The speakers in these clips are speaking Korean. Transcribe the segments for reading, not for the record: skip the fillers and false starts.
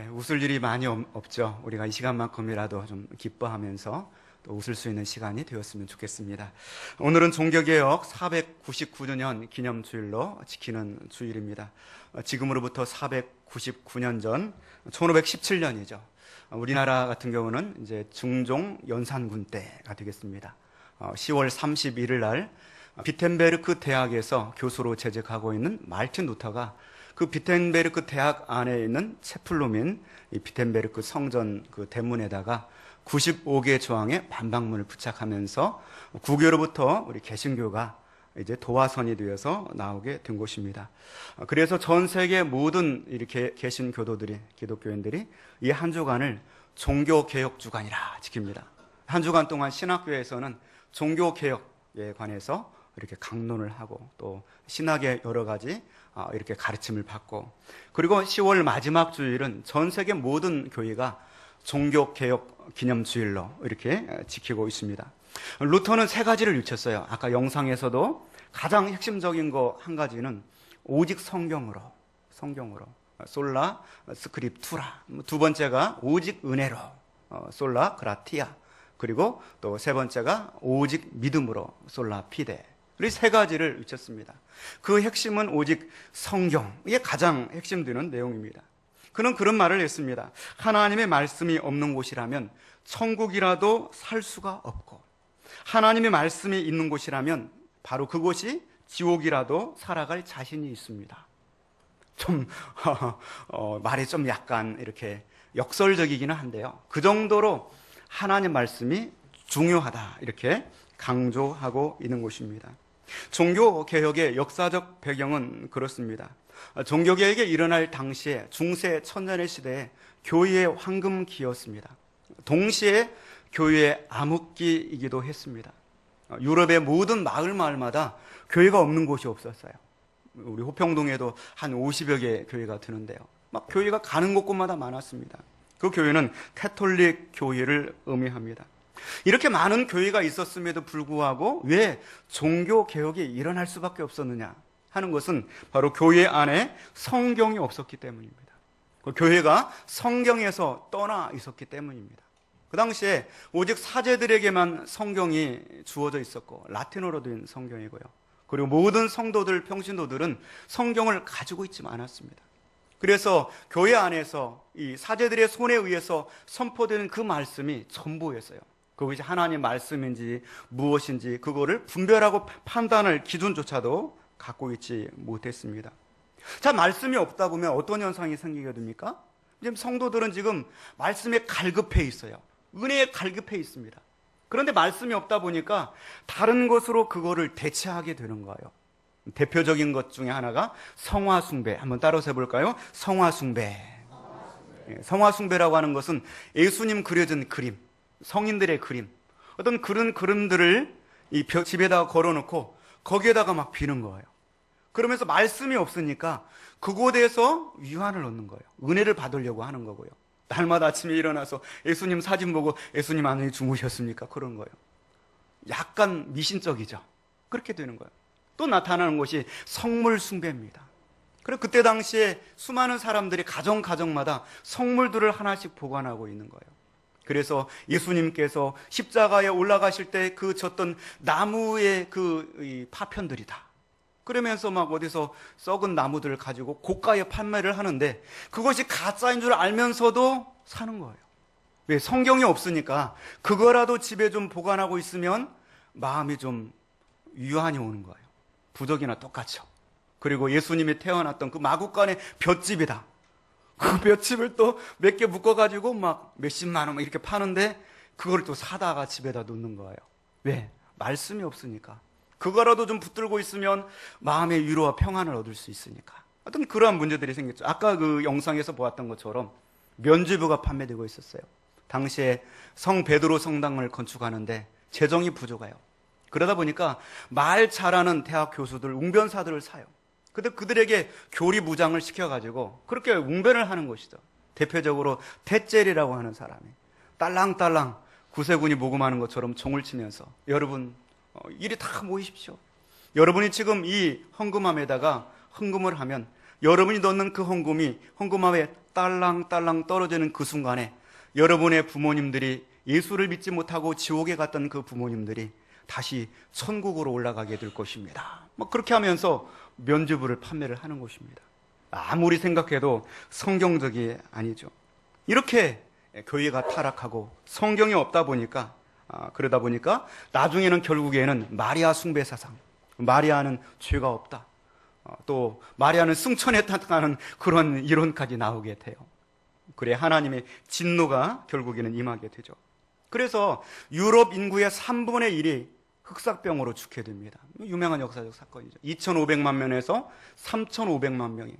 웃을 일이 많이 없죠. 우리가 이 시간만큼이라도 좀 기뻐하면서 또 웃을 수 있는 시간이 되었으면 좋겠습니다. 오늘은 종교개혁 499주년 기념주일로 지키는 주일입니다. 지금으로부터 499년 전 1517년이죠. 우리나라 같은 경우는 이제 중종 연산군 때가 되겠습니다. 10월 31일 날 비텐베르크 대학에서 교수로 재직하고 있는 마르틴 루터가 그 비텐베르크 대학 안에 있는 체플룸인 이 비텐베르크 성전 그 대문에다가 95개 조항의 반박문을 부착하면서 구교로부터 우리 개신교가 이제 도화선이 되어서 나오게 된 것입니다. 그래서 전 세계 모든 이렇게 개신교도들이, 기독교인들이 이 한 주간을 종교개혁 주간이라 지킵니다. 한 주간 동안 신학교에서는 종교개혁에 관해서 이렇게 강론을 하고 또 신학의 여러 가지 이렇게 가르침을 받고, 그리고 10월 마지막 주일은 전 세계 모든 교회가 종교개혁 기념주일로 이렇게 지키고 있습니다. 루터는 세 가지를 일쳤어요. 아까 영상에서도 가장 핵심적인 거 한 가지는 오직 성경으로 솔라 스크립투라, 두 번째가 오직 은혜로 솔라 그라티아, 그리고 또 세 번째가 오직 믿음으로 솔라 피데. 이 세 가지를 일쳤습니다. 그 핵심은 오직 성경, 이게 가장 핵심되는 내용입니다. 그는 그런 말을 했습니다. 하나님의 말씀이 없는 곳이라면 천국이라도 살 수가 없고, 하나님의 말씀이 있는 곳이라면 바로 그곳이 지옥이라도 살아갈 자신이 있습니다. 좀 말이 좀 약간 이렇게 역설적이기는 한데요, 그 정도로 하나님 말씀이 중요하다 이렇게 강조하고 있는 곳입니다. 종교개혁의 역사적 배경은 그렇습니다. 종교개혁이 일어날 당시에 중세 천년의 시대에 교회의 황금기였습니다. 동시에 교회의 암흑기이기도 했습니다. 유럽의 모든 마을마다 교회가 없는 곳이 없었어요. 우리 호평동에도 한 50여 개의 교회가 드는데요, 막 교회가 가는 곳곳마다 많았습니다. 그 교회는 캐톨릭 교회를 의미합니다. 이렇게 많은 교회가 있었음에도 불구하고 왜 종교개혁이 일어날 수밖에 없었느냐 하는 것은 바로 교회 안에 성경이 없었기 때문입니다. 그 교회가 성경에서 떠나 있었기 때문입니다. 그 당시에 오직 사제들에게만 성경이 주어져 있었고, 라틴어로 된 성경이고요, 그리고 모든 성도들, 평신도들은 성경을 가지고 있지 않았습니다. 그래서 교회 안에서 이 사제들의 손에 의해서 선포되는 그 말씀이 전부였어요. 그것이 하나님 말씀인지 무엇인지 그거를 분별하고 판단할 기준조차도 갖고 있지 못했습니다. 자, 말씀이 없다 보면 어떤 현상이 생기게 됩니까? 지금 성도들은 지금 말씀에 갈급해 있어요. 은혜에 갈급해 있습니다. 그런데 말씀이 없다 보니까 다른 것으로 그거를 대체하게 되는 거예요. 대표적인 것 중에 하나가 성화숭배. 한번 따라서 해볼까요? 성화숭배. 성화숭배라고 하는 것은 예수님 그려진 그림, 성인들의 그림, 어떤 그런 그림들을 이 집에다가 걸어놓고 거기에다가 막 비는 거예요. 그러면서 말씀이 없으니까 그곳에서 위안을 얻는 거예요. 은혜를 받으려고 하는 거고요. 날마다 아침에 일어나서 예수님 사진 보고 예수님 안에 주무셨습니까? 그런 거예요. 약간 미신적이죠. 그렇게 되는 거예요. 또 나타나는 것이 성물 숭배입니다. 그리고 그때 당시에 수많은 사람들이 가정마다 성물들을 하나씩 보관하고 있는 거예요. 그래서 예수님께서 십자가에 올라가실 때 그 졌던 나무의 그 파편들이다, 그러면서 막 어디서 썩은 나무들을 가지고 고가에 판매를 하는데 그것이 가짜인 줄 알면서도 사는 거예요. 왜? 성경이 없으니까 그거라도 집에 좀 보관하고 있으면 마음이 좀 유한이 오는 거예요. 부적이나 똑같죠. 그리고 예수님이 태어났던 그 마구간의 볏집이다, 그 볏집을 또 몇 개 묶어가지고 막 몇십만 원 이렇게 파는데 그걸 또 사다가 집에다 놓는 거예요. 왜? 말씀이 없으니까. 그거라도 좀 붙들고 있으면 마음의 위로와 평안을 얻을 수 있으니까. 어떤 그러한 문제들이 생겼죠. 아까 그 영상에서 보았던 것처럼 면죄부가 판매되고 있었어요. 당시에 성 베드로 성당을 건축하는데 재정이 부족해요. 그러다 보니까 말 잘하는 대학 교수들, 웅변사들을 사요. 근데 그들에게 교리 무장을 시켜가지고 그렇게 웅변을 하는 것이죠. 대표적으로 테젤이라고 하는 사람이 딸랑딸랑 구세군이 모금하는 것처럼 종을 치면서, 여러분 이리 다 모이십시오. 여러분이 지금 이 헌금함에다가 헌금을 하면 여러분이 넣는 그 헌금함에 딸랑딸랑 떨어지는 그 순간에 여러분의 부모님들이 예수를 믿지 못하고 지옥에 갔던 그 부모님들이 다시 천국으로 올라가게 될 것입니다. 그렇게 하면서 면죄부를 판매를 하는 것입니다. 아무리 생각해도 성경적이 아니죠. 이렇게 교회가 타락하고 성경이 없다 보니까 그러다 보니까 나중에는 결국에는 마리아 숭배 사상, 마리아는 죄가 없다, 또 마리아는 승천했다는 그런 이론까지 나오게 돼요. 그래 하나님의 진노가 결국에는 임하게 되죠. 그래서 유럽 인구의 3분의 1이 흑사병으로 죽게 됩니다. 유명한 역사적 사건이죠. 2,500만 명에서 3,500만 명이,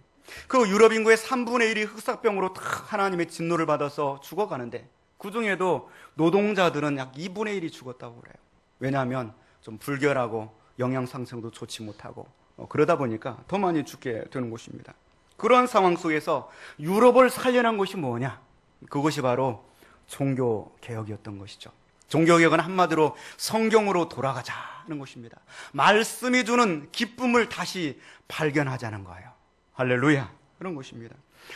그 유럽 인구의 3분의 1이 흑사병으로 다 하나님의 진노를 받아서 죽어가는데 그 중에도 노동자들은 약 2분의 1이 죽었다고 그래요. 왜냐하면 좀 불결하고 영양 상승도 좋지 못하고 그러다 보니까 더 많이 죽게 되는 것입니다. 그러한 상황 속에서 유럽을 살려낸 것이 뭐냐? 그것이 바로 종교개혁이었던 것이죠. 종교개혁은 한마디로 성경으로 돌아가자는 것입니다. 말씀이 주는 기쁨을 다시 발견하자는 거예요. 할렐루야, 그런 것입니다.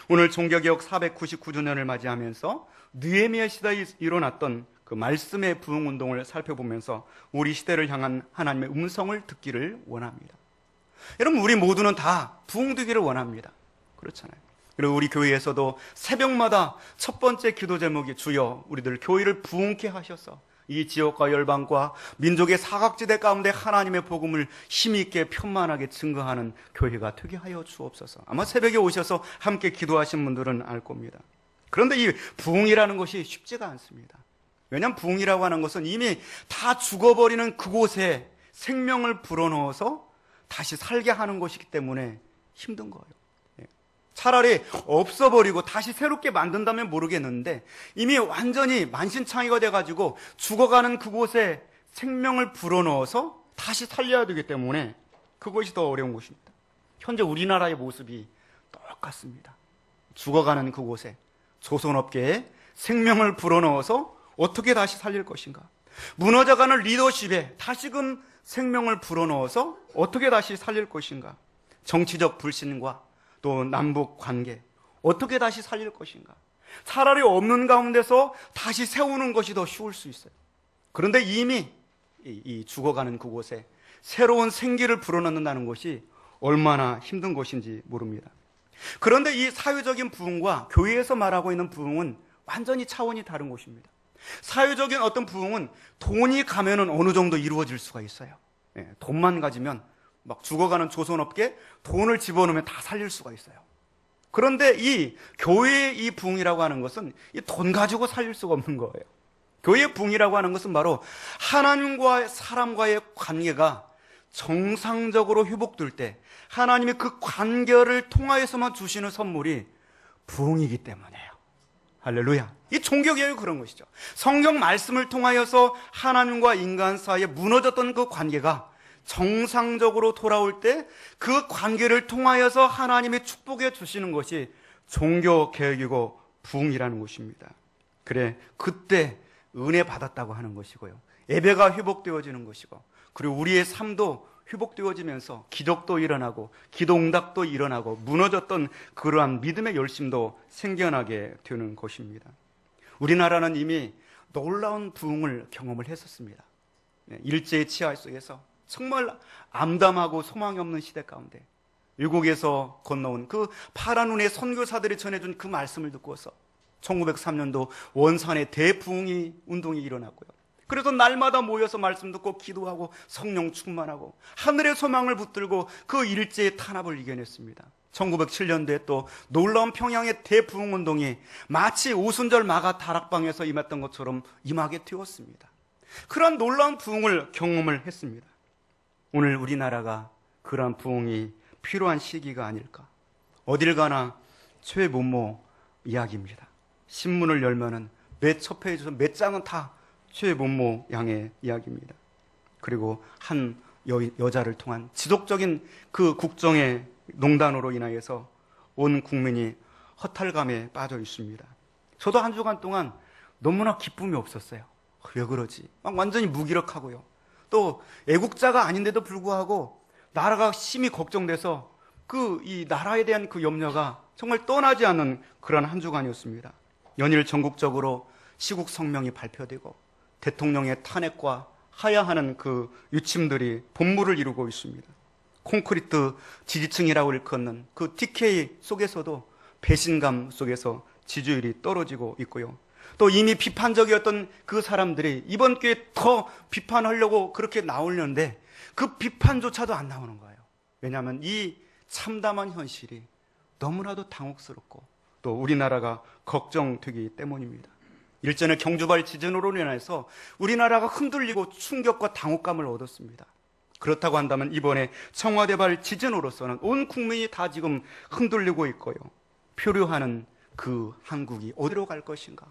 오늘 종교개혁 499주년을 맞이하면서 느헤미야 시대에 일어났던 그 말씀의 부흥운동을 살펴보면서 우리 시대를 향한 하나님의 음성을 듣기를 원합니다. 여러분, 우리 모두는 다 부흥되기를 원합니다. 그렇잖아요. 그리고 우리 교회에서도 새벽마다 첫 번째 기도 제목이 주여 우리들 교회를 부흥케 하셔서 이 지역과 열방과 민족의 사각지대 가운데 하나님의 복음을 힘있게 편만하게 증거하는 교회가 되게 하여 주옵소서. 아마 새벽에 오셔서 함께 기도하신 분들은 알 겁니다. 그런데 이 부흥이라는 것이 쉽지가 않습니다. 왜냐하면 부흥이라고 하는 것은 이미 다 죽어버리는 그곳에 생명을 불어넣어서 다시 살게 하는 것이기 때문에 힘든 거예요. 차라리 없어버리고 다시 새롭게 만든다면 모르겠는데 이미 완전히 만신창이가 돼가지고 죽어가는 그곳에 생명을 불어넣어서 다시 살려야 되기 때문에 그것이 더 어려운 것입니다. 현재 우리나라의 모습이 똑같습니다. 죽어가는 그곳에 조선업계에 생명을 불어넣어서 어떻게 다시 살릴 것인가? 무너져가는 리더십에 다시금 생명을 불어넣어서 어떻게 다시 살릴 것인가? 정치적 불신과 또 남북 관계 어떻게 다시 살릴 것인가? 차라리 없는 가운데서 다시 세우는 것이 더 쉬울 수 있어요. 그런데 이미 이 죽어가는 그곳에 새로운 생기를 불어넣는다는 것이 얼마나 힘든 것인지 모릅니다. 그런데 이 사회적인 부흥과 교회에서 말하고 있는 부흥은 완전히 차원이 다른 것입니다. 사회적인 어떤 부흥은 돈이 가면은 어느 정도 이루어질 수가 있어요. 돈만 가지면 막 죽어가는 조선업계 돈을 집어넣으면 다 살릴 수가 있어요. 그런데 이 교회의 이 부흥이라고 하는 것은 이 돈 가지고 살릴 수가 없는 거예요. 교회의 부흥이라고 하는 것은 바로 하나님과 사람과의 관계가 정상적으로 회복될 때 하나님의 그 관계를 통하여서만 주시는 선물이 부흥이기 때문에요. 할렐루야. 이 종교개혁이 그런 것이죠. 성경 말씀을 통하여서 하나님과 인간 사이에 무너졌던 그 관계가 정상적으로 돌아올 때 그 관계를 통하여서 하나님의 축복해 주시는 것이 종교개혁이고 부흥이라는 것입니다. 그래, 그때 은혜 받았다고 하는 것이고요. 예배가 회복되어지는 것이고, 그리고 우리의 삶도 회복되어지면서 기적도 일어나고 기도응답도 일어나고 무너졌던 그러한 믿음의 열심도 생겨나게 되는 것입니다. 우리나라는 이미 놀라운 부흥을 경험을 했었습니다. 일제의 치하 속에서 정말 암담하고 소망이 없는 시대 가운데 외국에서 건너온 그 파란 눈의 선교사들이 전해준 그 말씀을 듣고서 1903년도 원산의 대부흥이 운동이 일어났고요. 그래서 날마다 모여서 말씀 듣고 기도하고 성령 충만하고 하늘의 소망을 붙들고 그 일제의 탄압을 이겨냈습니다. 1907년도에 또 놀라운 평양의 대부흥운동이 마치 오순절 마가 다락방에서 임했던 것처럼 임하게 되었습니다. 그러한 놀라운 부흥을 경험을 했습니다. 오늘 우리나라가 그러한 부흥이 필요한 시기가 아닐까. 어딜 가나 최문모 이야기입니다. 신문을 열면은 몇 첫 페이지에서 몇 장은 다 최문모 양의 이야기입니다. 그리고 한 여자를 통한 지속적인 그 국정의 농단으로 인하여서 온 국민이 허탈감에 빠져 있습니다. 저도 한 주간 동안 너무나 기쁨이 없었어요. 왜 그러지? 막 완전히 무기력하고요. 또 애국자가 아닌데도 불구하고 나라가 심히 걱정돼서 이 나라에 대한 그 염려가 정말 떠나지 않는 그런 한 주간이었습니다. 연일 전국적으로 시국 성명이 발표되고 대통령의 탄핵과 하야하는 그 유침들이 본물을 이루고 있습니다. 콘크리트 지지층이라고 일컫는 그 TK 속에서도 배신감 속에서 지지율이 떨어지고 있고요. 또 이미 비판적이었던 그 사람들이 이번 기회에 더 비판하려고 그렇게 나오려는데 그 비판조차도 안 나오는 거예요. 왜냐하면 이 참담한 현실이 너무나도 당혹스럽고 또 우리나라가 걱정되기 때문입니다. 일전에 경주발 지진으로 인해서 우리나라가 흔들리고 충격과 당혹감을 얻었습니다. 그렇다고 한다면 이번에 청와대발 지진으로서는 온 국민이 다 지금 흔들리고 있고요. 표류하는 그 한국이 어디로 갈 것인가?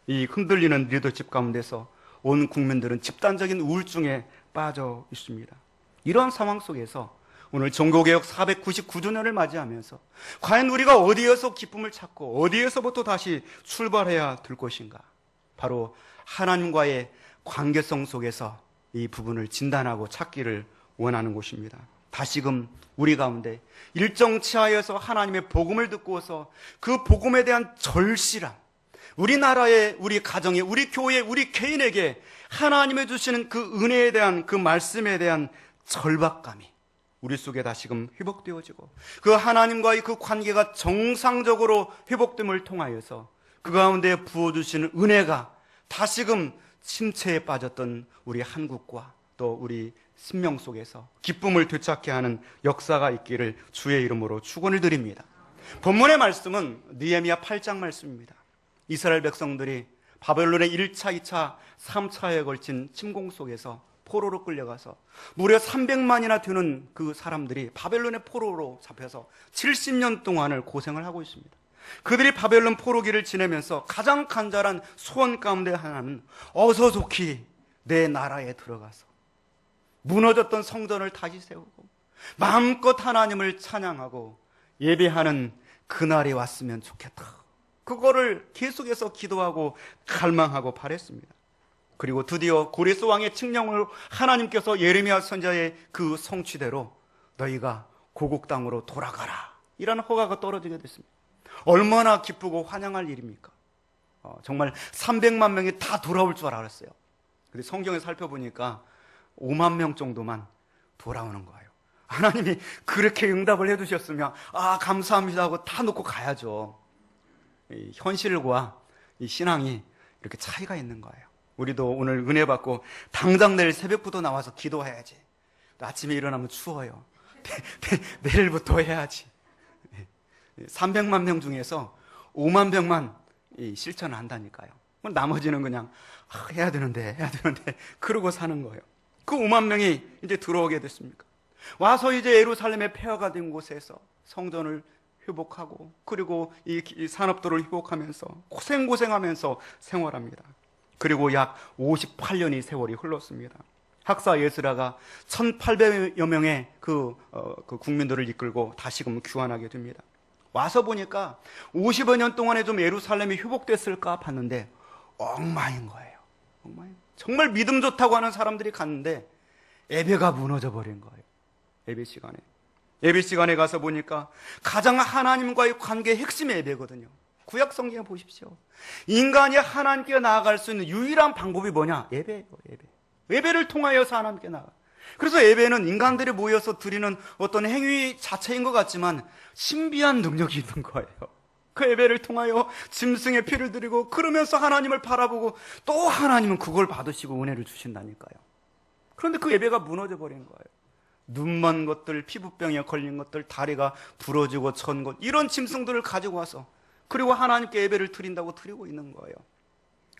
이 흔들리는 리더십 가운데서 온 국민들은 집단적인 우울증에 빠져 있습니다. 이러한 상황 속에서 오늘 종교개혁 499주년을 맞이하면서 과연 우리가 어디에서 기쁨을 찾고 어디에서부터 다시 출발해야 될 것인가? 바로 하나님과의 관계성 속에서 이 부분을 진단하고 찾기를 원하는 곳입니다. 다시금 우리 가운데 일정 치하여서 하나님의 복음을 듣고서 그 복음에 대한 절실함, 우리나라에, 우리 가정에, 우리 교회에, 우리 개인에게 하나님의 주시는 그 은혜에 대한 그 말씀에 대한 절박감이 우리 속에 다시금 회복되어지고 그 하나님과의 그 관계가 정상적으로 회복됨을 통하여서 그 가운데 부어주시는 은혜가 다시금 침체에 빠졌던 우리 한국과 또 우리 심령 속에서 기쁨을 되찾게 하는 역사가 있기를 주의 이름으로 축원을 드립니다. 본문의 말씀은 느헤미야 8장 말씀입니다. 이스라엘 백성들이 바벨론의 1차, 2차, 3차에 걸친 침공 속에서 포로로 끌려가서 무려 300만이나 되는 그 사람들이 바벨론의 포로로 잡혀서 70년 동안을 고생을 하고 있습니다. 그들이 바벨론 포로기를 지내면서 가장 간절한 소원 가운데 하나는 어서 좋게 내 나라에 들어가서 무너졌던 성전을 다시 세우고 마음껏 하나님을 찬양하고 예배하는 그날이 왔으면 좋겠다. 그거를 계속해서 기도하고 갈망하고 바랬습니다. 그리고 드디어 고레스 왕의 칙령으로 하나님께서 예레미야 선지자의 그 성취대로 너희가 고국 땅으로 돌아가라 이라는 허가가 떨어지게 됐습니다. 얼마나 기쁘고 환영할 일입니까? 정말 300만 명이 다 돌아올 줄 알았어요. 근데 성경에 살펴보니까 5만 명 정도만 돌아오는 거예요. 하나님이 그렇게 응답을 해주셨으면 감사합니다 하고 다 놓고 가야죠. 이 현실과 이 신앙이 이렇게 차이가 있는 거예요. 우리도 오늘 은혜 받고 당장 내일 새벽부터 나와서 기도해야지. 아침에 일어나면 추워요. 내일부터 해야지. 300만 명 중에서 5만 명만 실천을 한다니까요. 나머지는 그냥 해야 되는데 그러고 사는 거예요. 그 5만 명이 이제 들어오게 됐습니까? 와서 이제 예루살렘의 폐허가 된 곳에서 성전을 회복하고 그리고 이 산업도를 회복하면서 고생하면서 생활합니다. 그리고 약 58년의 세월이 흘렀습니다. 학사 예스라가 1800여 명의 그 국민들을 이끌고 다시금 귀환하게 됩니다. 와서 보니까 50여 년 동안에 좀 예루살렘이 회복됐을까 봤는데 엉망인 거예요. 정말 믿음 좋다고 하는 사람들이 갔는데 예배가 무너져 버린 거예요. 예배 시간에 가서 보니까 가장 하나님과의 관계의 핵심이 예배거든요. 구약 성경에 보십시오. 인간이 하나님께 나아갈 수 있는 유일한 방법이 뭐냐? 예배예요. 예배를 통하여서 하나님께 나아가. 그래서 예배는 인간들이 모여서 드리는 어떤 행위 자체인 것 같지만 신비한 능력이 있는 거예요. 그 예배를 통하여 짐승의 피를 드리고 그러면서 하나님을 바라보고 또 하나님은 그걸 받으시고 은혜를 주신다니까요. 그런데 그 예배가 무너져 버린 거예요. 눈먼 것들, 피부병에 걸린 것들, 다리가 부러지고 천 것, 이런 짐승들을 가지고 와서 그리고 하나님께 예배를 드린다고 드리고 있는 거예요.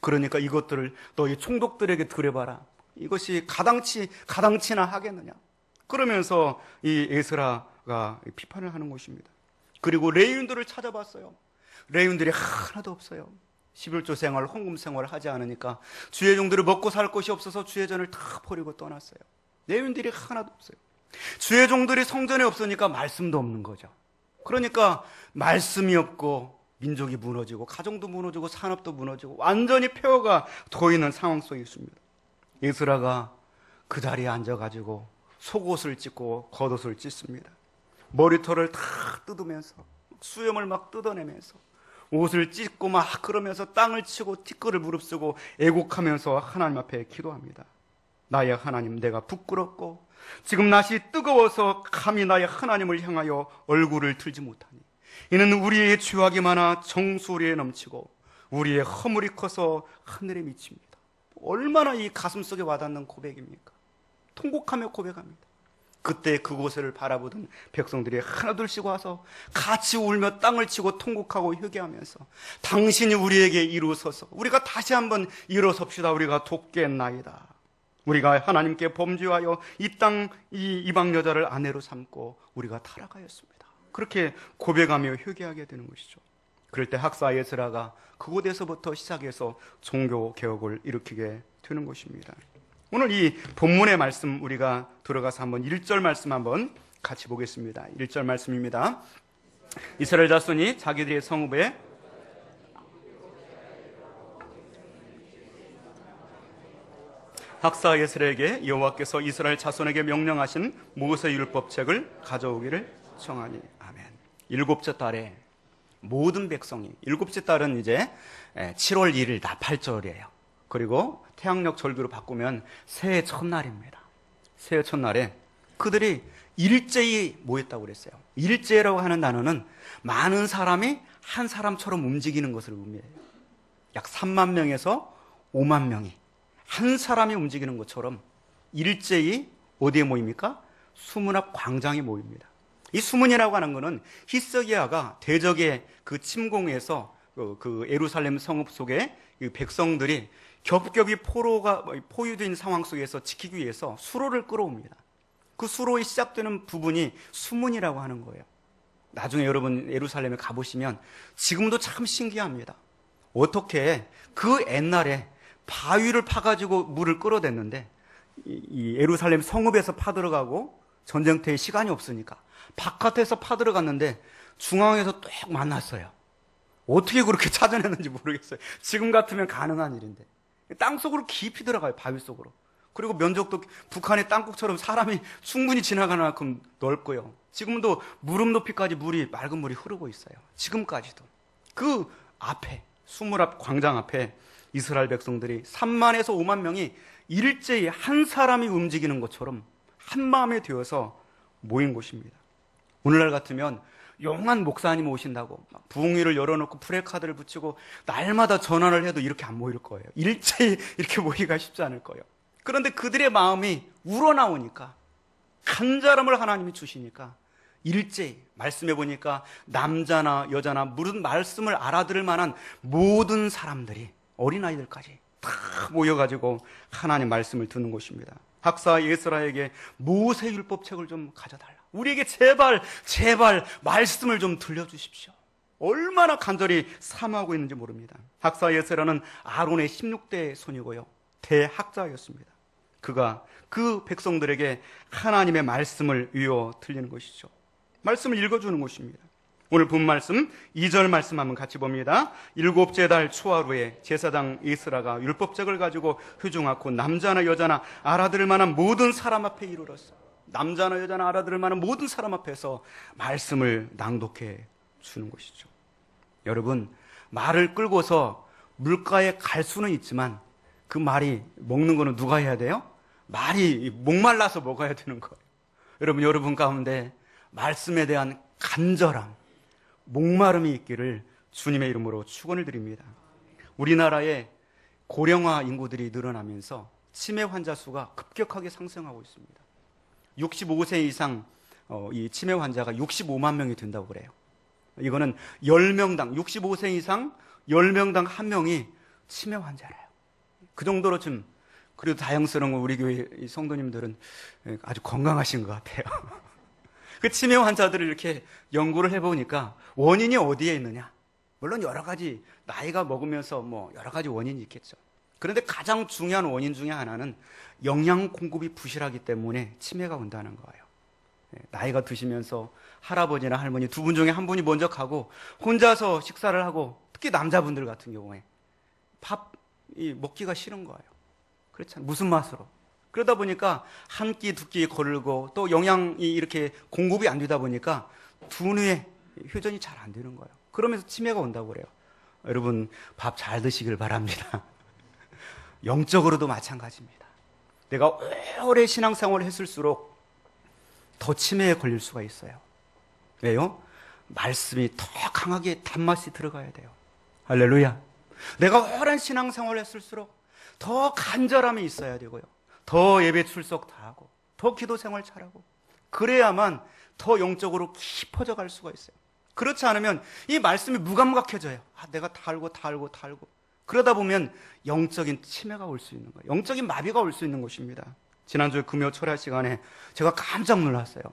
그러니까 이것들을 너희 총독들에게 드려봐라. 이것이 가당치나 하겠느냐. 그러면서 이 에스라가 비판을 하는 것입니다. 그리고 레위인들을 찾아봤어요. 레위인들이 하나도 없어요. 11조 생활, 헌금 생활을 하지 않으니까 주의 종들이 먹고 살 것이 없어서 주의 전을 다 버리고 떠났어요. 레위인들이 하나도 없어요. 주의 종들이 성전에 없으니까 말씀도 없는 거죠. 그러니까 말씀이 없고 민족이 무너지고 가정도 무너지고 산업도 무너지고 완전히 폐허가 도이는 상황 속에 있습니다. 에스라가 그 자리에 앉아가지고 속옷을 찢고 겉옷을 찢습니다. 머리털을 다 뜯으면서 수염을 막 뜯어내면서 옷을 찢고 막 그러면서 땅을 치고 티끌을 무릅쓰고 애곡하면서 하나님 앞에 기도합니다. 나의 하나님, 내가 부끄럽고 지금 낯이 뜨거워서 감히 나의 하나님을 향하여 얼굴을 들지 못하니 이는 우리의 죄악이 많아 정수리에 넘치고 우리의 허물이 커서 하늘에 미칩니다. 얼마나 이 가슴속에 와닿는 고백입니까? 통곡하며 고백합니다. 그때 그곳을 바라보던 백성들이 하나둘씩 와서 같이 울며 땅을 치고 통곡하고 회개하면서 당신이 우리에게 이루소서, 우리가 다시 한번 일어섭시다. 우리가 돕겠나이다. 우리가 하나님께 범죄하여 이 땅 이 이방 여자를 아내로 삼고 우리가 타락하였습니다. 그렇게 고백하며 회개하게 되는 것이죠. 그럴 때 학사 에스라가 그곳에서부터 시작해서 종교 개혁을 일으키게 되는 것입니다. 오늘 이 본문의 말씀 우리가 들어가서 한번 1절 말씀 한번 같이 보겠습니다. 1절 말씀입니다. 이스라엘 자손이 자기들의 성읍에 학사 에스라에게 여호와께서 이스라엘 자손에게 명령하신 모세 율법책을 가져오기를 청하니. 아멘. 일곱째 달에 모든 백성이, 일곱째 달은 이제 7월 1일 나팔절이에요. 그리고 태양력 절기로 바꾸면 새해 첫날입니다. 새해 첫날에 그들이 일제히 모였다고 그랬어요. 일제라고 하는 단어는 많은 사람이 한 사람처럼 움직이는 것을 의미해요. 약 3만 명에서 5만 명이 한 사람이 움직이는 것처럼 일제히 어디에 모입니까? 수문 앞 광장에 모입니다. 이 수문이라고 하는 것은 히스기야가 대적의 그 침공에서 그 예루살렘 성읍 속에 백성들이 겹겹이 포위된 상황 속에서 지키기 위해서 수로를 끌어옵니다. 그 수로에 시작되는 부분이 수문이라고 하는 거예요. 나중에 여러분 예루살렘에 가보시면 지금도 참 신기합니다. 어떻게 그 옛날에 바위를 파가지고 물을 끌어댔는데 이 예루살렘 성읍에서 파들어가고 전쟁터에 시간이 없으니까 바깥에서 파들어갔는데 중앙에서 뚝 만났어요. 어떻게 그렇게 찾아냈는지 모르겠어요. 지금 같으면 가능한 일인데 땅속으로 깊이 들어가요. 바위 속으로. 그리고 면적도 북한의 땅국처럼 사람이 충분히 지나가는 만큼 넓고요. 지금도 무릎 높이까지 맑은 물이 흐르고 있어요. 지금까지도. 그 앞에 수문 앞 광장 앞에 이스라엘 백성들이 3만에서 5만 명이 일제히 한 사람이 움직이는 것처럼 한 마음에 되어서 모인 곳입니다. 오늘날 같으면 용한 목사님 오신다고 부흥회를 열어놓고 프레카드를 붙이고 날마다 전화를 해도 이렇게 안 모일 거예요. 일제히 이렇게 모이기가 쉽지 않을 거예요. 그런데 그들의 마음이 우러나오니까, 간절함을 하나님이 주시니까 일제히 말씀해 보니까 남자나 여자나 무슨 말씀을 알아들을 만한 모든 사람들이, 어린아이들까지 다 모여가지고 하나님 말씀을 듣는 것입니다. 학사 에스라에게 모세 율법책을 좀 가져달라. 우리에게 제발 말씀을 좀 들려주십시오. 얼마나 간절히 사모하고 있는지 모릅니다. 학사 에스라는 아론의 16대 손이고요, 대학자였습니다. 그가 그 백성들에게 하나님의 말씀을 외워 들리는 것이죠. 말씀을 읽어주는 것입니다. 오늘 본 말씀 2절 말씀 한번 같이 봅니다. 일곱째 달 초하루에 제사장 에스라가 율법책을 가지고 회중하고 남자나 여자나 알아들을 만한 모든 사람 앞에 이르렀어. 남자나 여자나 알아들을 만한 모든 사람 앞에서 말씀을 낭독해 주는 것이죠. 여러분, 말을 끌고서 물가에 갈 수는 있지만 그 말이 먹는 거는 누가 해야 돼요? 말이 목말라서 먹어야 되는 거예요. 여러분 가운데 말씀에 대한 간절함, 목마름이 있기를 주님의 이름으로 축원을 드립니다. 우리나라의 고령화 인구들이 늘어나면서 치매 환자 수가 급격하게 상승하고 있습니다. 65세 이상 이 치매 환자가 65만 명이 된다고 그래요. 이거는 10명당, 65세 이상 10명당 1명이 치매 환자래요. 그 정도로 좀 그래도 다행스러운 건 우리 교회 성도님들은 아주 건강하신 것 같아요. 그 치매 환자들을 이렇게 연구를 해보니까 원인이 어디에 있느냐? 물론 여러 가지 나이가 먹으면서 여러 가지 원인이 있겠죠. 그런데 가장 중요한 원인 중에 하나는 영양 공급이 부실하기 때문에 치매가 온다는 거예요. 나이가 드시면서 할아버지나 할머니 두 분 중에 한 분이 먼저 가고 혼자서 식사를 하고, 특히 남자분들 같은 경우에 밥 먹기가 싫은 거예요. 그렇잖아요. 무슨 맛으로? 그러다 보니까 한 끼, 두 끼 거르고 또 영양이 이렇게 공급이 안 되다 보니까 두뇌 회전이 잘 안 되는 거예요. 그러면서 치매가 온다고 그래요. 여러분, 밥 잘 드시길 바랍니다. 영적으로도 마찬가지입니다. 내가 오래 신앙생활을 했을수록 더 치매에 걸릴 수가 있어요. 왜요? 말씀이 더 강하게 단맛이 들어가야 돼요. 할렐루야. 내가 오랜 신앙생활을 했을수록 더 간절함이 있어야 되고요. 더 예배 출석 다 하고 더 기도 생활 잘하고 그래야만 더 영적으로 깊어져 갈 수가 있어요. 그렇지 않으면 이 말씀이 무감각해져요. 내가 다 알고 그러다 보면 영적인 치매가 올 수 있는 거예요. 영적인 마비가 올 수 있는 것입니다. 지난주에 금요 철야 시간에 제가 깜짝 놀랐어요.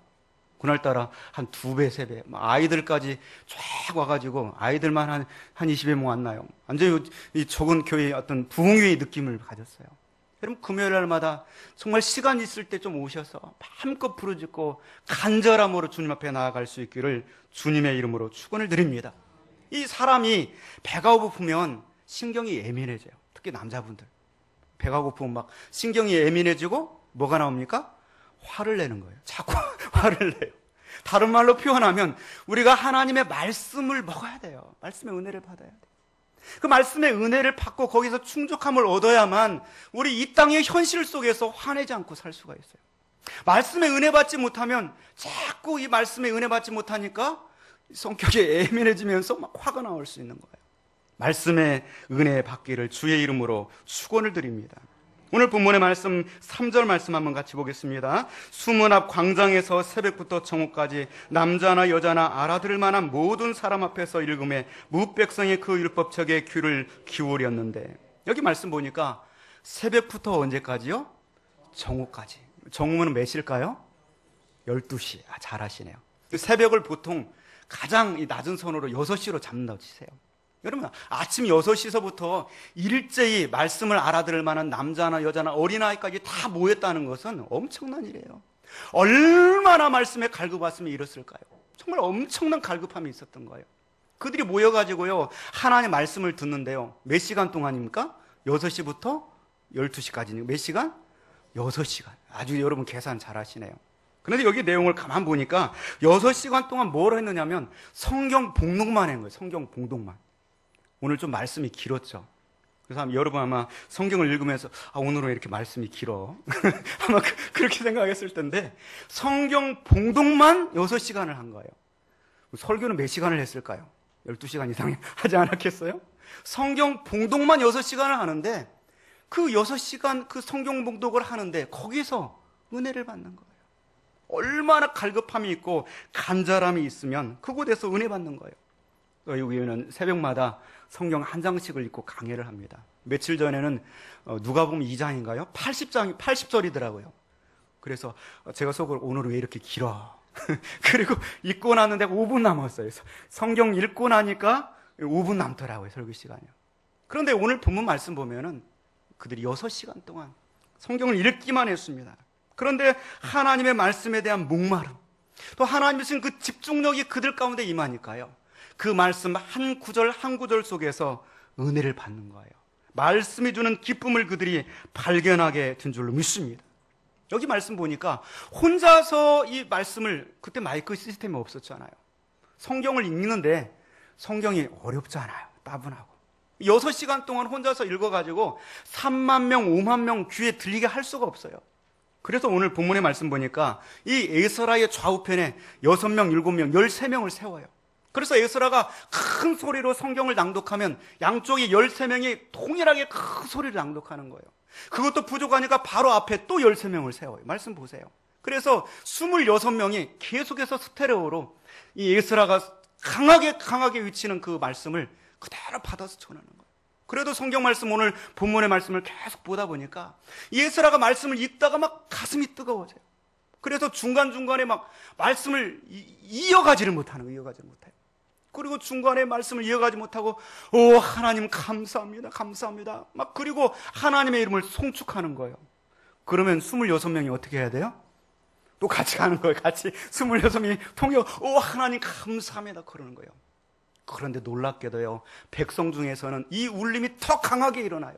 그날따라 한 2배, 3배 아이들까지 쫙 와가지고 아이들만 한 20명 왔나요? 완전히 이 적은 교회의 어떤 부흥회의 느낌을 가졌어요. 여러분, 금요일 날마다 정말 시간 있을 때 좀 오셔서 마음껏 부르짖고 간절함으로 주님 앞에 나아갈 수 있기를 주님의 이름으로 축원을 드립니다. 이 사람이 배가 고프면 신경이 예민해져요. 특히 남자분들. 배가 고프면 막 신경이 예민해지고 뭐가 나옵니까? 화를 내는 거예요. 자꾸 화를 내요. 다른 말로 표현하면 우리가 하나님의 말씀을 먹어야 돼요. 말씀의 은혜를 받아야 돼요. 그 말씀의 은혜를 받고 거기서 충족함을 얻어야만 우리 이 땅의 현실 속에서 화내지 않고 살 수가 있어요. 말씀의 은혜 받지 못하면 자꾸 이 말씀의 은혜 받지 못하니까 성격이 예민해지면서 막 화가 나올 수 있는 거예요. 말씀의 은혜 받기를 주의 이름으로 축원을 드립니다. 오늘 본문의 말씀 3절 말씀 한번 같이 보겠습니다. 수문 앞 광장에서 새벽부터 정오까지 남자나 여자나 알아들을 만한 모든 사람 앞에서 읽음에 무백성이 그 율법책에 귀를 기울였는데, 여기 말씀 보니까 새벽부터 언제까지요? 정오까지. 정오는 몇 시일까요? 12시. 잘하시네요. 새벽을 보통 가장 낮은 선으로 6시로 잡는다고 치세요. 여러분, 아침 6시서부터 일제히 말씀을 알아들을 만한 남자나 여자나 어린아이까지 다 모였다는 것은 엄청난 일이에요. 얼마나 말씀에 갈급했으면 이랬을까요? 정말 엄청난 갈급함이 있었던 거예요. 그들이 모여가지고요, 하나님의 말씀을 듣는데요. 몇 시간 동안입니까? 6시부터 12시까지니까 몇 시간? 6시간. 아주 여러분 계산 잘 하시네요. 그런데 여기 내용을 가만 보니까 6시간 동안 뭘 했느냐면 성경 봉독만 한 거예요. 성경 봉독만. 오늘 좀 말씀이 길었죠. 그래서 여러분 아마 성경을 읽으면서 오늘은 왜 이렇게 말씀이 길어? 아마 그렇게 생각했을 텐데 성경 봉독만 6시간을 한 거예요. 설교는 몇 시간을 했을까요? 12시간 이상 하지 않았겠어요? 성경 봉독만 6시간을 하는데 그 6시간 그 성경 봉독을 하는데 거기서 은혜를 받는 거예요. 얼마나 갈급함이 있고 간절함이 있으면 그곳에서 은혜 받는 거예요. 여기는 새벽마다 성경 한 장씩을 읽고 강해를 합니다. 며칠 전에는 누가복음 2장인가요? 80절이더라고요. 그래서 제가 속으로 오늘은 왜 이렇게 길어? 그리고 읽고 났는데 5분 남았어요. 성경 읽고 나니까 5분 남더라고요, 설교 시간이요. 그런데 오늘 본문 말씀 보면은 그들이 6시간 동안 성경을 읽기만 했습니다. 그런데 하나님의 말씀에 대한 목마름, 또 하나님의 그 집중력이 그들 가운데 임하니까요, 그 말씀 한 구절 한 구절 속에서 은혜를 받는 거예요. 말씀이 주는 기쁨을 그들이 발견하게 된 줄로 믿습니다. 여기 말씀 보니까 혼자서 이 말씀을, 그때 마이크 시스템이 없었잖아요. 성경을 읽는데 성경이 어렵잖아요. 따분하고. 6시간 동안 혼자서 읽어가지고 3만 명, 5만 명 귀에 들리게 할 수가 없어요. 그래서 오늘 본문의 말씀 보니까 이 에스라의 좌우편에 6명, 7명, 13명을 세워요. 그래서 에스라가 큰 소리로 성경을 낭독하면 양쪽에 13명이 동일하게 큰 소리를 낭독하는 거예요. 그것도 부족하니까 바로 앞에 또 13명을 세워요. 말씀 보세요. 그래서 26명이 계속해서 스테레오로 이 에스라가 강하게 외치는 그 말씀을 그대로 받아서 전하는 거예요. 그래도 성경 말씀, 오늘 본문의 말씀을 계속 보다 보니까 에스라가 말씀을 읽다가 막 가슴이 뜨거워져요. 그래서 중간중간에 막 말씀을 이어가지를 못하는 거예요. 이어가지를 못해요. 그리고 중간에 말씀을 이어가지 못하고 하나님 감사합니다. 감사합니다. 막 그리고 하나님의 이름을 송축하는 거예요. 그러면 26명이 어떻게 해야 돼요? 또 같이 가는 거예요. 같이 26명이 통역 하나님 감사합니다. 그러는 거예요. 그런데 놀랍게도요, 백성 중에서는 이 울림이 더 강하게 일어나요.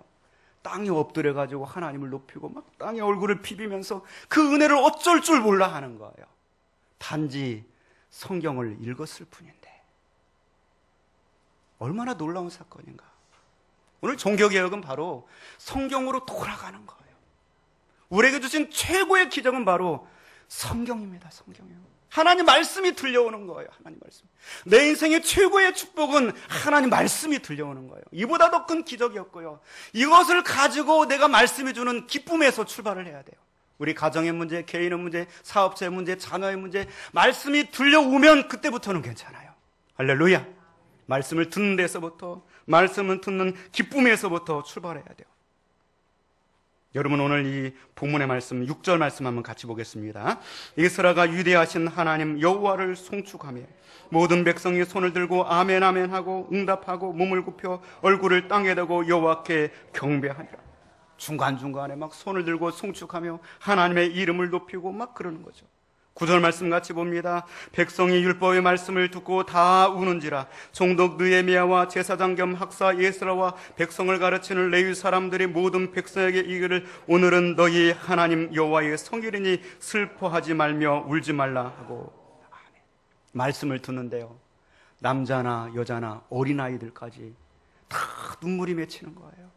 땅에 엎드려가지고 하나님을 높이고 막 땅에 얼굴을 비비면서 그 은혜를 어쩔 줄 몰라 하는 거예요. 단지 성경을 읽었을 뿐인데. 얼마나 놀라운 사건인가. 오늘 종교개혁은 바로 성경으로 돌아가는 거예요. 우리에게 주신 최고의 기적은 바로 성경입니다. 성경이요. 하나님 말씀이 들려오는 거예요. 하나님 말씀. 내 인생의 최고의 축복은 하나님 말씀이 들려오는 거예요. 이보다 더 큰 기적이 없고요. 이것을 가지고 내가 말씀이 주는 기쁨에서 출발을 해야 돼요. 우리 가정의 문제, 개인의 문제, 사업자의 문제, 자녀의 문제, 말씀이 들려오면 그때부터는 괜찮아요. 할렐루야. 말씀을 듣는 데서부터, 말씀을 듣는 기쁨에서부터 출발해야 돼요. 여러분, 오늘 이 본문의 말씀 6절 말씀 한번 같이 보겠습니다. 이스라가 위대하신 하나님 여호와를 송축하며 모든 백성이 손을 들고 아멘 아멘 하고 응답하고 몸을 굽혀 얼굴을 땅에 대고 여호와께 경배하니라. 중간중간에 막 손을 들고 송축하며 하나님의 이름을 높이고 막 그러는 거죠. 9절 말씀 같이 봅니다. 백성이 율법의 말씀을 듣고 다 우는지라. 총독 느헤미야와 제사장 겸 학사 예스라와 백성을 가르치는 레위 사람들이 모든 백성에게 이르기를 오늘은 너희 하나님 여호와의 성일이니 슬퍼하지 말며 울지 말라 하고. 아멘. 말씀을 듣는데요, 남자나 여자나 어린아이들까지 다 눈물이 맺히는 거예요.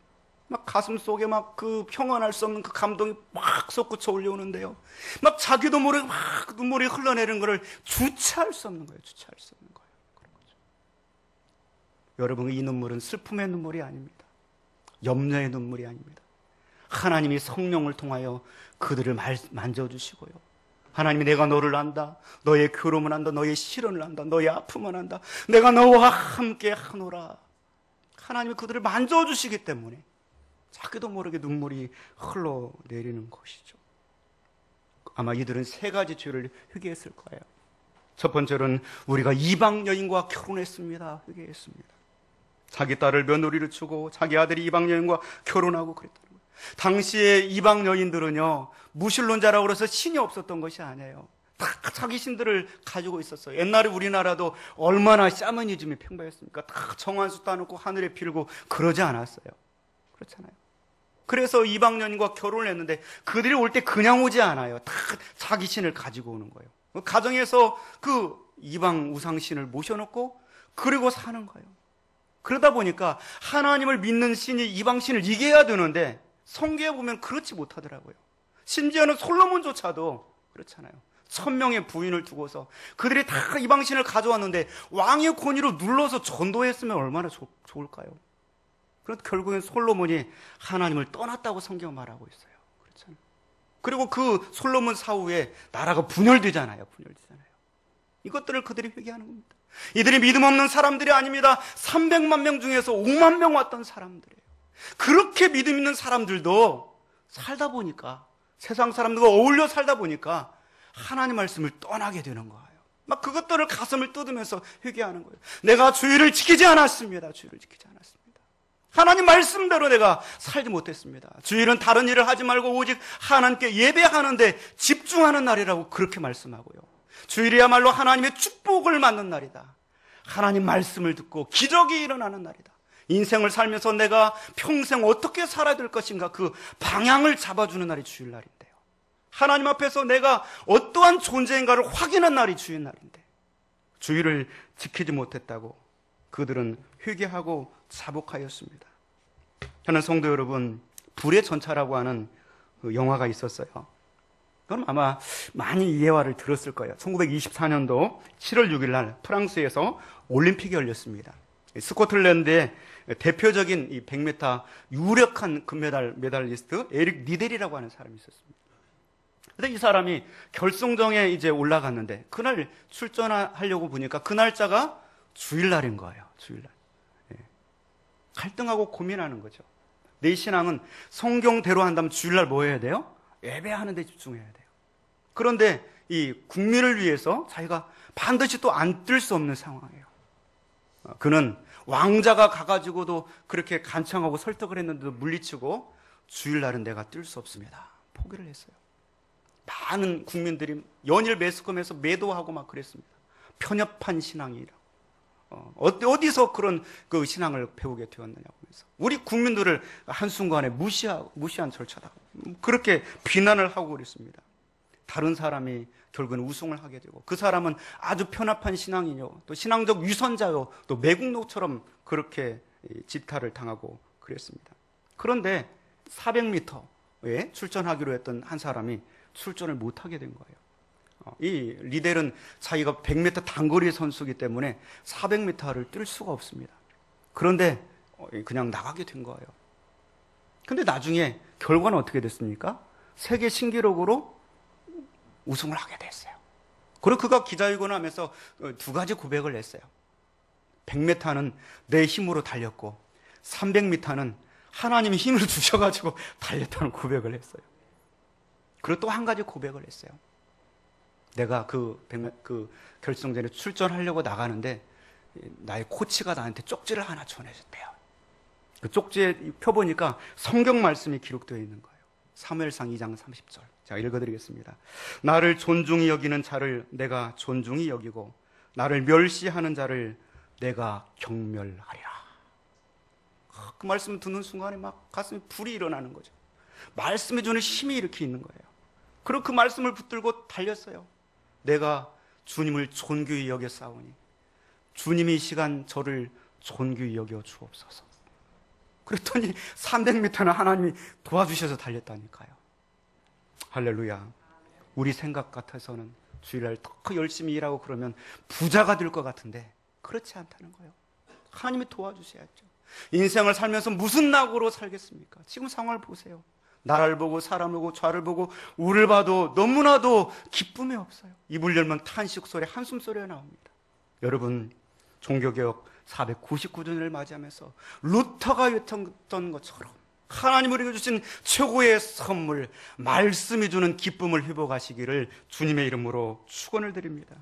막 가슴 속에 막 그 평안할 수 없는 그 감동이 막 솟구쳐 올려오는데요, 막 자기도 모르게 막 눈물이 흘러내리는 것을 주체할 수 없는 거예요. 주체할 수 없는 거예요. 그런 거죠. 여러분, 이 눈물은 슬픔의 눈물이 아닙니다. 염려의 눈물이 아닙니다. 하나님이 성령을 통하여 그들을 만져주시고요, 하나님이 내가 너를 안다, 너의 괴로움을 안다, 너의 시련을 안다, 너의 아픔을 안다, 내가 너와 함께 하노라. 하나님이 그들을 만져주시기 때문에 자기도 모르게 눈물이 흘러내리는 것이죠. 아마 이들은 세 가지 죄를 회개했을 거예요. 첫 번째로는 우리가 이방 여인과 결혼했습니다. 회개했습니다. 자기 딸을 며느리로 주고 자기 아들이 이방 여인과 결혼하고 그랬다는 거예요. 당시에 이방 여인들은요, 무신론자라고 그래서 신이 없었던 것이 아니에요. 다 자기 신들을 가지고 있었어요. 옛날에 우리나라도 얼마나 샤머니즘이 팽배했습니까? 다 정한수 따놓고 하늘에 빌고 그러지 않았어요. 그렇잖아요. 그래서 이방 여인과 결혼을 했는데 그들이 올 때 그냥 오지 않아요. 다 자기 신을 가지고 오는 거예요. 가정에서 그 이방 우상신을 모셔놓고 그리고 사는 거예요. 그러다 보니까 하나님을 믿는 신이 이방 신을 이겨야 되는데 성경에 보면 그렇지 못하더라고요. 심지어는 솔로몬조차도 그렇잖아요. 1000명의 부인을 두고서 그들이 다 이방신을 가져왔는데 왕의 권위로 눌러서 전도했으면 얼마나 좋을까요? 그런데 결국엔 솔로몬이 하나님을 떠났다고 성경 말하고 있어요. 그렇잖아요. 그리고 그 솔로몬 사후에 나라가 분열되잖아요. 이것들을 그들이 회개하는 겁니다. 이들이 믿음 없는 사람들이 아닙니다. 300만 명 중에서 5만 명 왔던 사람들이에요. 그렇게 믿음 있는 사람들도 살다 보니까, 세상 사람들과 어울려 살다 보니까 하나님 말씀을 떠나게 되는 거예요. 막 그것들을 가슴을 뜯으면서 회개하는 거예요. 내가 주의를 지키지 않았습니다. 주의를 지키지 않았습니다. 하나님 말씀대로 내가 살지 못했습니다. 주일은 다른 일을 하지 말고 오직 하나님께 예배하는데 집중하는 날이라고 그렇게 말씀하고요. 주일이야말로 하나님의 축복을 받는 날이다. 하나님 말씀을 듣고 기적이 일어나는 날이다. 인생을 살면서 내가 평생 어떻게 살아야 될 것인가, 그 방향을 잡아주는 날이 주일날인데요. 하나님 앞에서 내가 어떠한 존재인가를 확인한 날이 주일날인데 주일을 지키지 못했다고 그들은 회개하고 자복하였습니다. 저는 성도 여러분, 불의 전차라고 하는 그 영화가 있었어요. 그럼 아마 많이 이 예화를 들었을 거예요. 1924년도 7월 6일 날 프랑스에서 올림픽이 열렸습니다. 스코틀랜드의 대표적인 이 100m 유력한 금메달 메달리스트 에릭 니델이라고 하는 사람이 있었습니다. 근데 이 사람이 결승전에 이제 올라갔는데 그날 출전하려고 보니까 그 날짜가 주일날인 거예요. 주일날. 갈등하고 고민하는 거죠. 내 신앙은 성경대로 한다면 주일날 뭐 해야 돼요? 예배하는 데 집중해야 돼요. 그런데 이 국민을 위해서 자기가 반드시 또 안 뜰 수 없는 상황이에요. 그는 왕자가 가가지고도 그렇게 간청하고 설득을 했는데도 물리치고 주일날은 내가 뜰 수 없습니다. 포기를 했어요. 많은 국민들이 연일 매스컴에서 매도하고 막 그랬습니다. 편협한 신앙이라고. 어디서 그런 그 신앙을 배우게 되었느냐고 해서 우리 국민들을 한순간에 무시한 절차다. 그렇게 비난을 하고 그랬습니다. 다른 사람이 결국은 우승을 하게 되고 그 사람은 아주 편합한 신앙이요, 또 신앙적 유선자요, 또 매국노처럼 그렇게 질타를 당하고 그랬습니다. 그런데 400m에 출전하기로 했던 한 사람이 출전을 못하게 된 거예요. 이 리델은 자기가 100m 단거리 선수이기 때문에 400m를 뛸 수가 없습니다. 그런데 그냥 나가게 된 거예요. 근데 나중에 결과는 어떻게 됐습니까? 세계 신기록으로 우승을 하게 됐어요. 그리고 그가 기자회견을 하면서 두 가지 고백을 했어요. 100m는 내 힘으로 달렸고 300m는 하나님이 힘을 주셔가지고 달렸다는 고백을 했어요. 그리고 또 한 가지 고백을 했어요. 내가 그 결승전에 출전하려고 나가는데 나의 코치가 나한테 쪽지를 하나 전해줬대요. 그 쪽지에 펴보니까 성경 말씀이 기록되어 있는 거예요. 사무엘상 2장 30절. 제가 읽어드리겠습니다. 나를 존중히 여기는 자를 내가 존중히 여기고 나를 멸시하는 자를 내가 경멸하리라. 그 말씀을 듣는 순간에 막 가슴에 불이 일어나는 거죠. 말씀해 주는 힘이 이렇게 있는 거예요. 그리고 그 말씀을 붙들고 달렸어요. 내가 주님을 존귀히 여겨 싸우니 주님이 이 시간 저를 존귀히 여겨 주옵소서. 그랬더니 300m는 하나님이 도와주셔서 달렸다니까요. 할렐루야. 우리 생각 같아서는 주일날 더 열심히 일하고 그러면 부자가 될 것 같은데 그렇지 않다는 거예요. 하나님이 도와주셔야죠. 인생을 살면서 무슨 낙오로 살겠습니까? 지금 상황을 보세요. 나를 보고 사람을 보고 좌를 보고 우를 봐도 너무나도 기쁨이 없어요. 입을 열면 탄식 소리, 한숨 소리가 나옵니다. 여러분, 종교개혁 499주년을 맞이하면서 루터가 외쳤던 것처럼 하나님을 우리에게 주신 최고의 선물, 말씀이 주는 기쁨을 회복하시기를 주님의 이름으로 축원을 드립니다.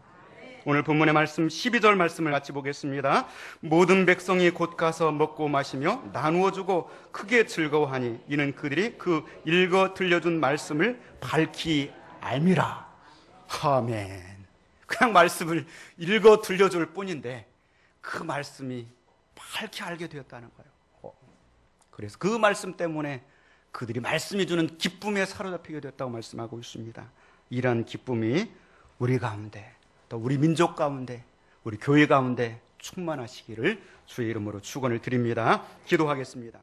오늘 본문의 말씀 12절 말씀을 같이 보겠습니다. 모든 백성이 곧 가서 먹고 마시며 나누어 주고 크게 즐거워하니 이는 그들이 그 읽어 들려준 말씀을 밝히 알미라. 아멘. 그냥 말씀을 읽어 들려줄 뿐인데 그 말씀이 밝히 알게 되었다는 거예요. 그래서 그 말씀 때문에 그들이 말씀이 주는 기쁨에 사로잡히게 됐다고 말씀하고 있습니다. 이러한 기쁨이 우리 가운데, 또 우리 민족 가운데, 우리 교회 가운데 충만하시기를 주의 이름으로 축원을 드립니다. 기도하겠습니다.